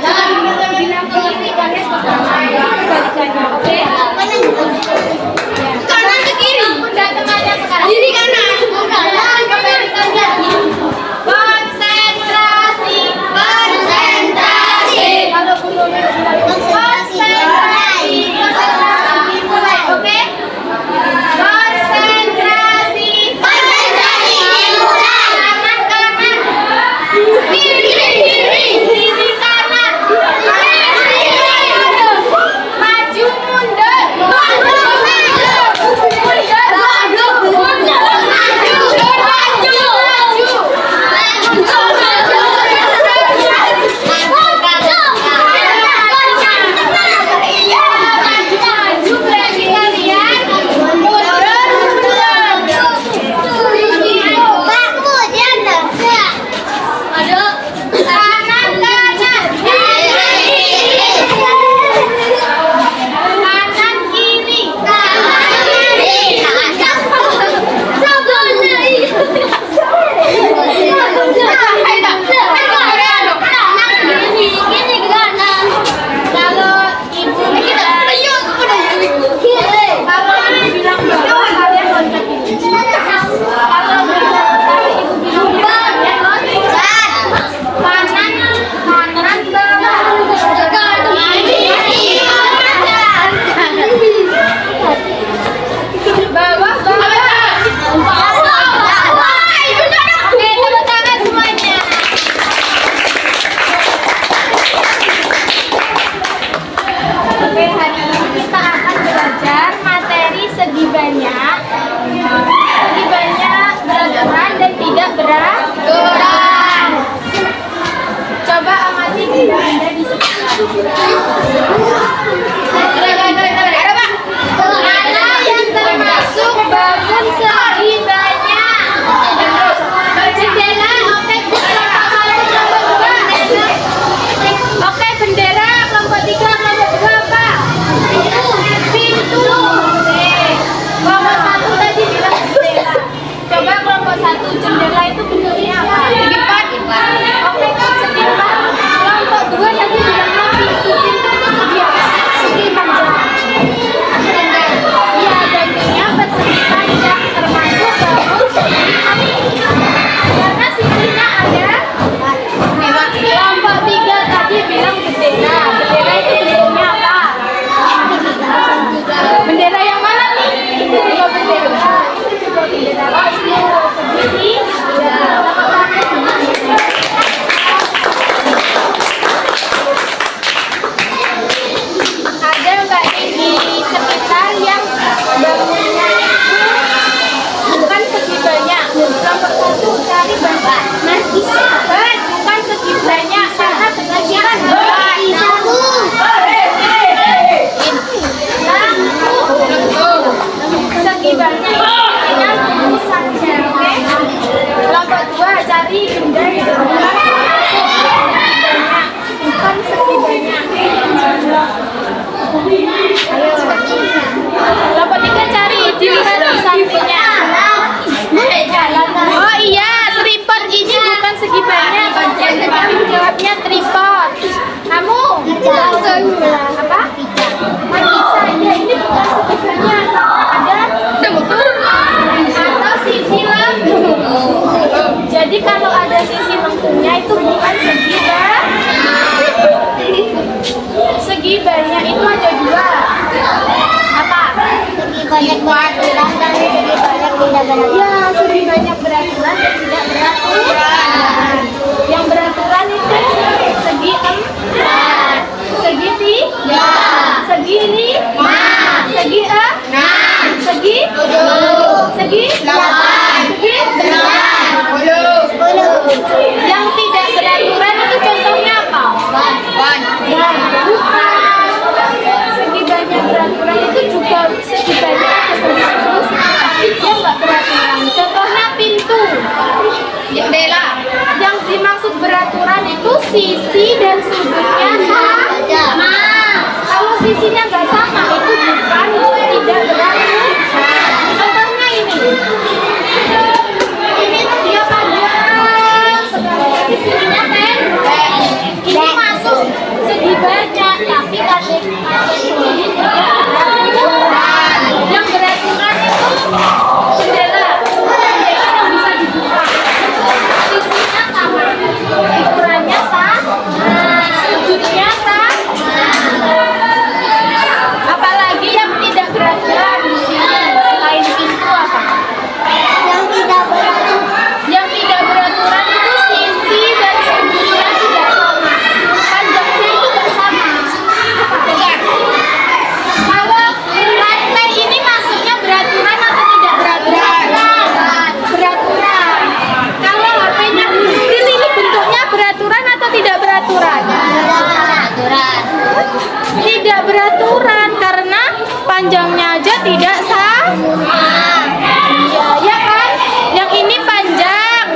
bilang ke kiri, kanan ke kanan. Oke? Kanan ke kiri. Datang aja sekarang. Kiri kanan. Kanan ke kiri kanan. Konsentrasi. Konsentrasi. Kalau belum konsentrasi. Konsentrasi mulai. Oke? Konsentrasi. Konsentrasi mulai. Kanan kanan. Kiri kiri kiri. Kiri kanan. Maju mundur. Maju Jadi kalau ada sisi lengkungnya itu bukan segi segi banyak itu ada dua. Apa? Segi banyak beraturan dan segi banyak tidak beraturan. Ya, segi banyak beraturan dan tidak beraturan. Yang beraturan itu segi 4, segi 3, segi 5, segi 6, segi 7, segi 8, segi 9, 10. Yang tidak beraturan itu contohnya apa? Bukan. Segi banyak beraturan itu juga segi banyak ada terus, tapi dia nggak beraturan. Contohnya pintu, jendela. Yang dimaksud beraturan itu sisi dan sudutnya sama. Kalau sisinya nggak sama itu bukan tidak beraturan. Contohnya ini dia panjang, sisinya pendek. Ini masuk panjangnya aja tidak sama. Ya kan? Yang ini panjang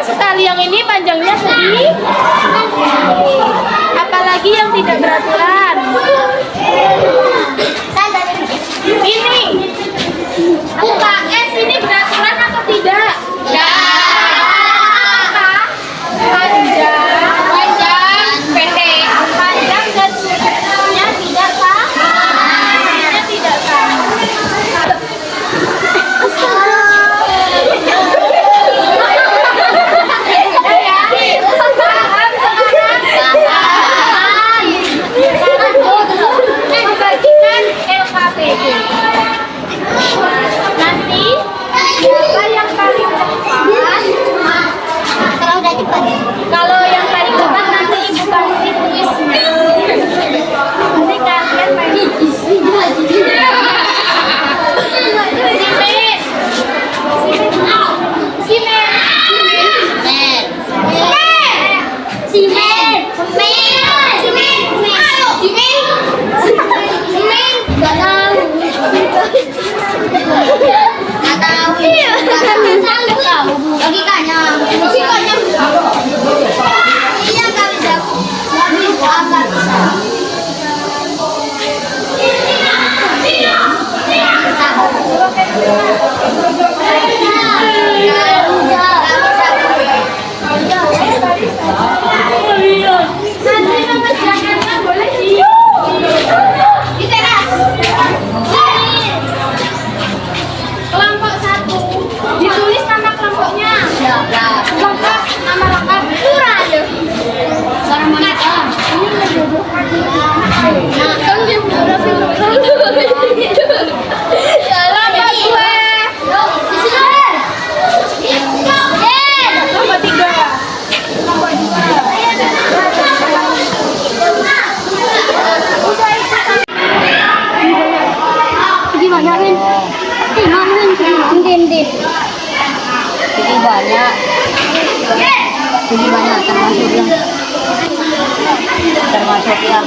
sekali, yang ini panjangnya sedikit. Apalagi yang tidak beraturan. Ini UKS ini beraturan atau tidak? Ya. Panjang, pendek, panjang dan sudutnya tidak sama. Sudutnya tidak sama. Bagikan LKPD. Nanti siapa yang paling cepat? Kalau yang paling cepat nanti ibu kasih kuisnya. Nanti kalian main kelompok 1 ditulis nama kelompoknya. Kelompok nama lengkap Surah aja. Sekarang mana? Ini Jadi banyak termasuk yang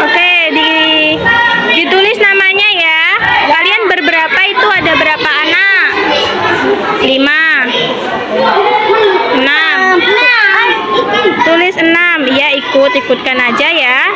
Oke, ditulis namanya ya. Kalian berberapa itu, ada berapa anak? 5, 6. Tulis 6. Ya, ikutkan aja ya.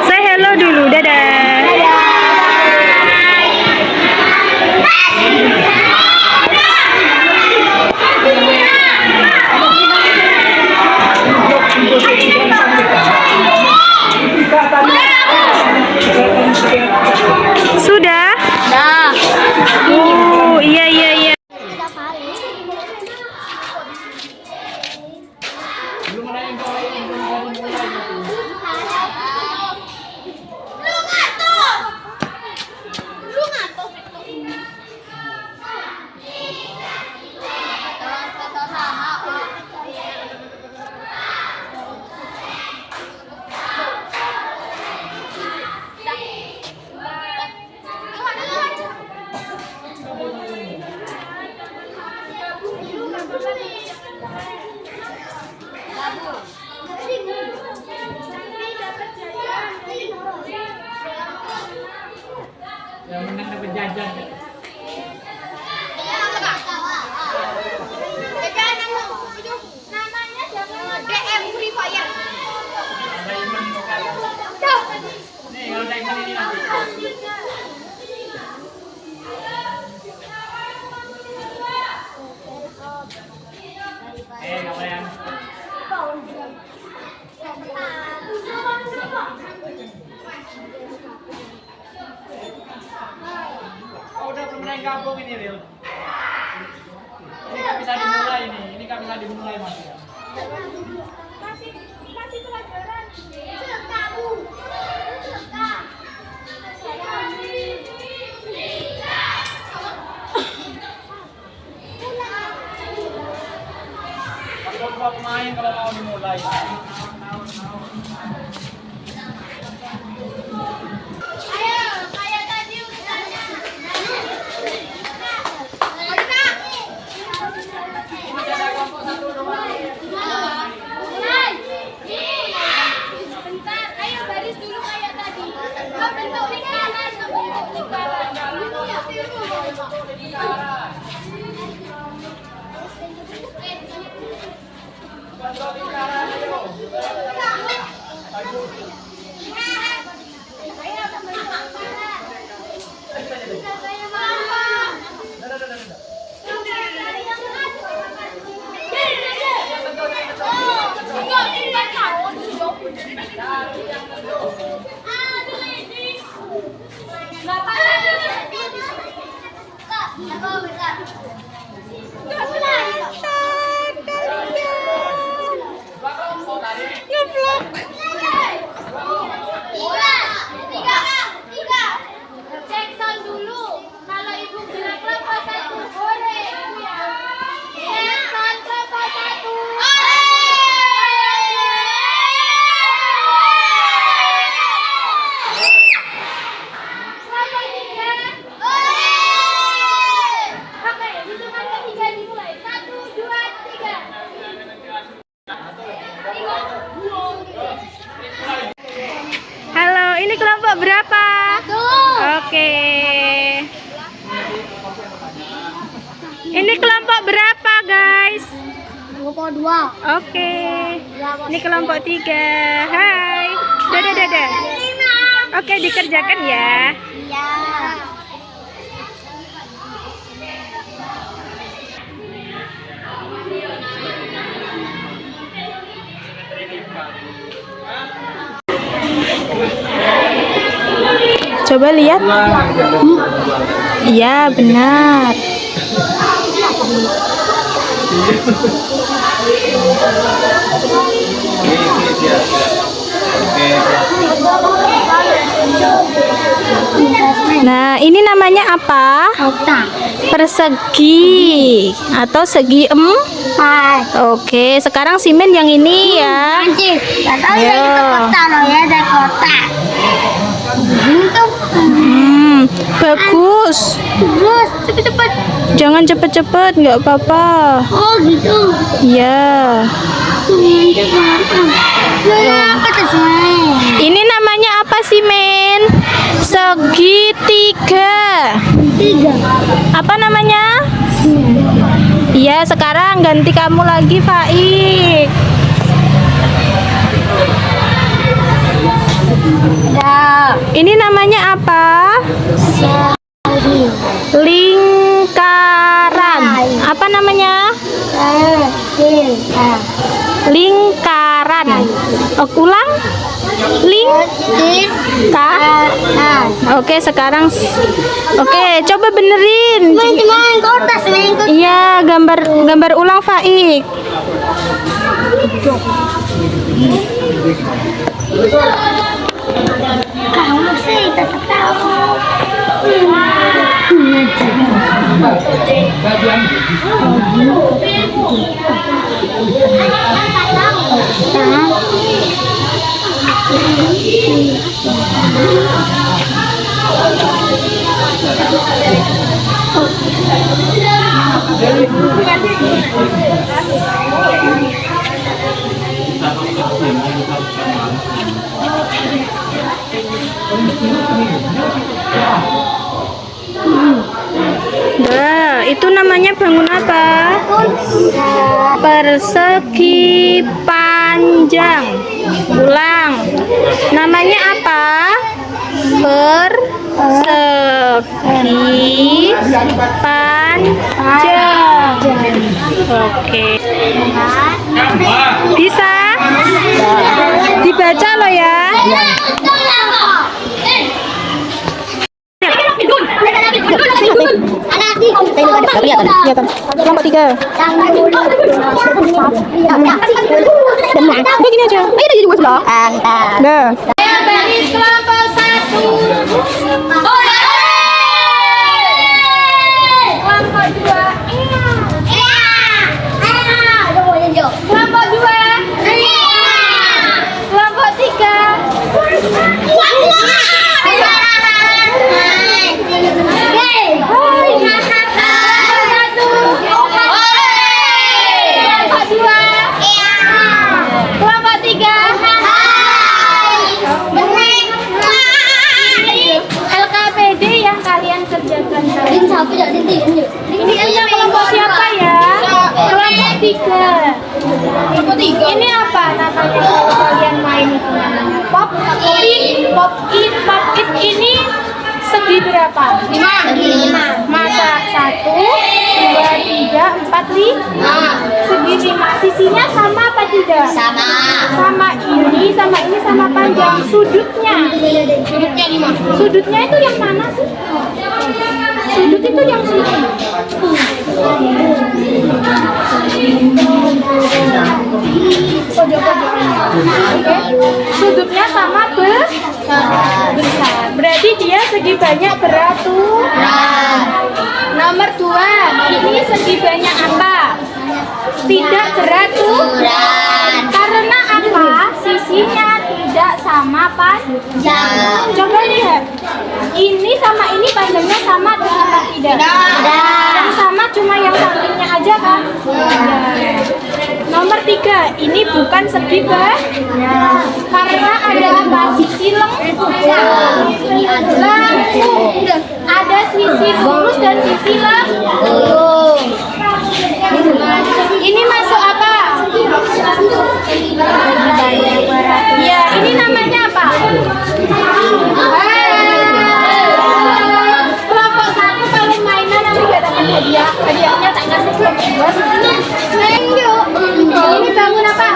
Say hello dulu, dadah. Sudah? Dah. Oh, iya. Yang menang dapat jajan. Namanya jangan DM Free Fire. Diamond lokal. Nih kalau diamond ini nanti. Nggak boleh. Udah belum naik kampung ini, Ril. Ini nggak bisa dimulai nih. Ini nggak bisa dimulai, Mas. Kasih pelajaran. Kamu. Ada dua pemain kalau mau dimulai. Halo, ini kelompok berapa? Oke. Ini kelompok berapa, guys? Kelompok 2. Oke. Ini kelompok 3. Hai. Dadah, dadah. Oke, dikerjakan ya. Iya. Coba lihat. Iya, benar. Nah, ini namanya apa? Kotak. Persegi atau segi Empat. Oke, sekarang simen yang ini ya. Anjir, nggak tahu ya Yo. itu kotak loh ya, ada kotak. Ini tuh Bagus. terus cepet-cepet. Jangan cepet-cepet, nggak apa-apa. Oh gitu. Ya. Apa tuh semuanya? Ini namanya apa sih, Men? Segitiga. 3. Apa namanya? Iya, sekarang ganti kamu lagi, Faik. Ini namanya apa? Lingkaran. Apa namanya? Lingkaran. Ulang. Lingkaran. Oke, sekarang coba benerin. Main kotak, main kotak. Iya, gambar ulang, Faik. Kamu sih tetap tahu. Nah, itu namanya bangun apa? Persegi panjang. Ulang. Namanya apa? Persegi panjang. Oke. Bisa? Dibaca loh ya. Kelompok 3. Udah gini aja. Ayo jadi dua sebelah. Dah. Baris kelompok 1. Kelompok 2. Kelompok 2. Kelompok 3. LKPD yang kalian kerjakan tadi. Ini punya kelompok siapa ya? Kelompok 3. Ini apa namanya kalau kalian main itu namanya? Pop it ini segi berapa? 5. Masa 1, 2, 3, 4, 5. Segi 5. Sisinya sama apa tidak? Sama ini sama panjang. Sudutnya 5. Sudutnya itu yang mana sih? Sudut itu yang sini. Pojok-pojokannya. Oke. Sudutnya sama besar. Berarti dia segi banyak beraturan. Nomor 2, ini segi banyak apa? Tidak beraturan. Karena apa? Sisinya tidak sama panjang. Coba lihat. Ini sama ini panjangnya sama dengan apa tidak? Yang sama cuma yang sampingnya aja kan? Nomor 3, ini bukan segi karena ada apa? Sisi lengkung. Ada sisi lurus dan sisi lengkung. Ini masuk apa? Ya, ini namanya apa? Kelompok 1 kalau mainan nanti gak dapat hadiah. Hadiahnya tak kasih kelompok 2. Ini bangun apa?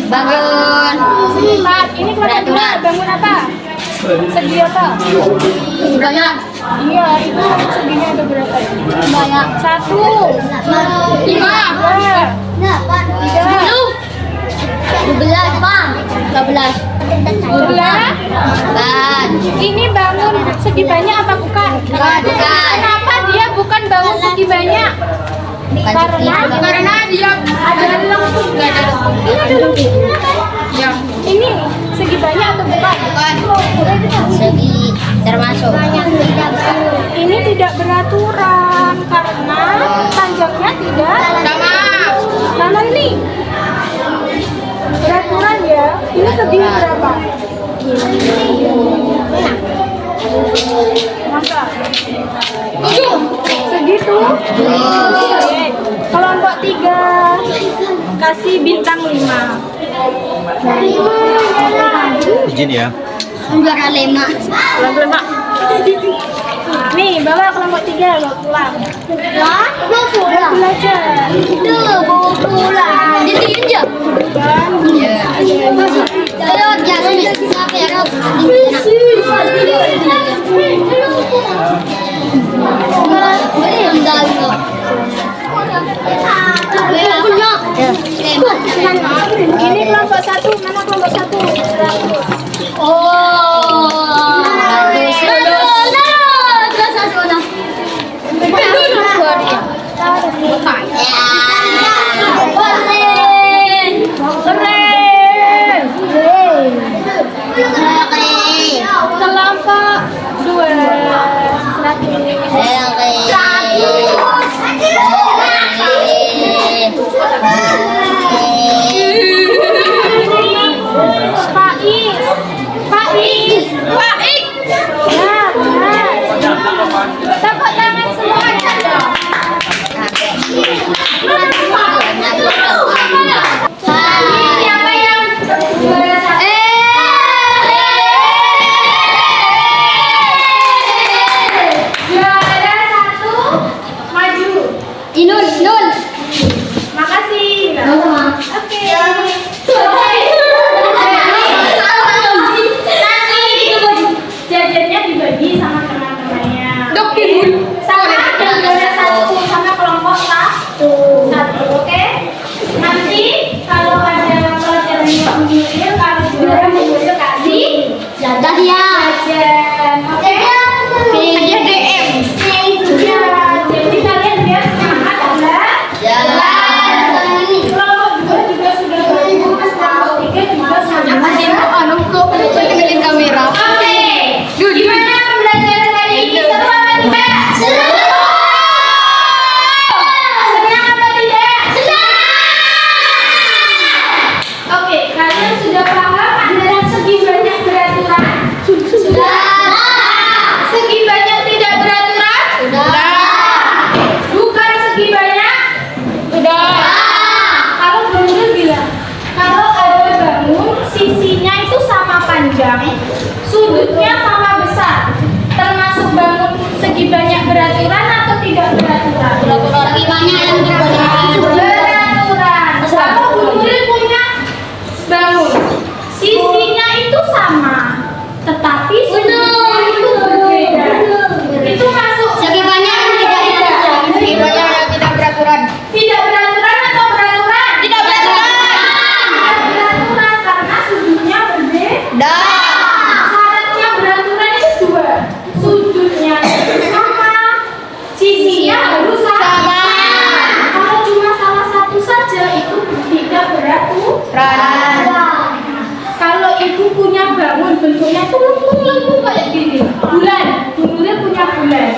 Bangun. Selimut. Ini kelompok 2 bangun apa? Segi apa? Banyak. Iya, itu seginya ada berapa? Banyak. 1, 5. 12, Bang. 12. 12. Ini bangun segi banyak apa bukan? Bukan. Kenapa dia bukan bangun segi banyak? Karena dia ada lengkung. Ini ada lengkungnya kan? Iya. Ini segi banyak atau bukan? Segi termasuk. Ini tidak beraturan karena panjangnya tidak sama ini. Beraturan ya. Ini segi berapa? Masa? Segitu? Oke. Kelompok 3 kasih bintang 5. Izin ya. Juara 5. Kelompok 5. Nih, bawa kelompok 3 lo pulang. Lah, mau pulang. Belajar. Mau pulang. Jadi aja. Kan? Ayo, jangan sampai ya. Ini kelompok 1, mana kelompok 1? Kelompok 2. Tepuk tangan semua. Siapa yang juara 1? Juara 1 maju. Inul. Makasih. Oke. Jajannya dibagi sama teman-temannya. Sama yang juara 1 sama kelompok 1, oke? Nanti kalau ada pelajaran yang mengulir, kalau juara mengulir kasih jajan, oke? Hadiah DM. Ya, jadi kalian biar semangat kelompok 2 juga sudah bagus, kelompok 3 juga sudah kamera. Oke, gimana pembelajaran hari ini? Seru apa tidak? Senang apa tidak? Oke, kalian sudah paham antara segi banyak beraturan? Sudah. Segi banyak tidak beraturan? Bukan segi banyak? Kalau guru bilang, kalau ada bangun, sisinya itu sama panjang, sudutnya sama besar, termasuk bangun segi banyak beraturan atau tidak beraturan? Gimana yang Beraturan. Kalau guru punya bangun, sisinya itu sama, tetapi sudutnya itu berbeda. Itu masuk Segi banyak yang tidak beraturan. Segi banyak yang tidak beraturan. Tidak beraturan atau beraturan? Tidak beraturan. Tidak beraturan karena sudutnya berbeda. Syaratnya beraturan itu 2. Sudutnya sama, sisinya harus sama. Kalau cuma salah satu saja itu tidak beraturan. Kalau ibu punya bangun bentuknya itu lengkung kayak gini, bulan, dulunya punya bulan.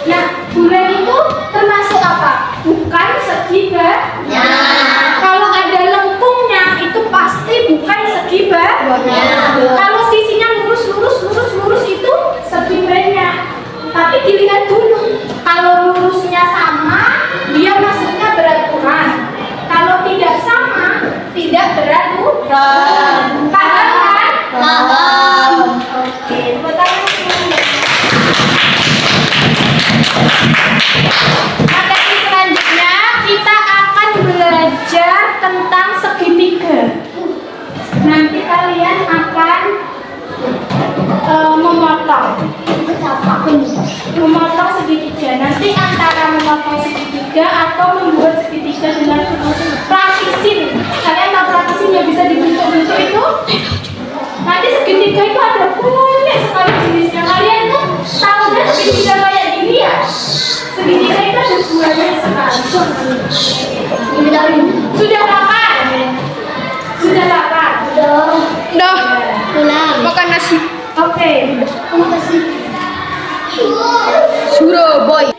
Nah, bulan itu termasuk apa? Bukan segi banyak. Paham kan? Paham. Oke, tepuk tangan dulu. Materi selanjutnya kita akan belajar tentang segitiga. Nanti kalian akan memotong segitiga. Nanti antara memotong segitiga atau membuat segitiga dengan praktisin. Kalian tahu praktisin yang bisa dibentuk-bentuk itu? Nanti segitiga itu ada banyak sekali jenisnya. Kalian tuh tahu kan segitiga kayak gini ya? Segitiga itu ada banyak sekali. Sudah makan? Sudah makan? Udah. Pulang. Makan nasi. Oke. Terima kasih. Surabaya.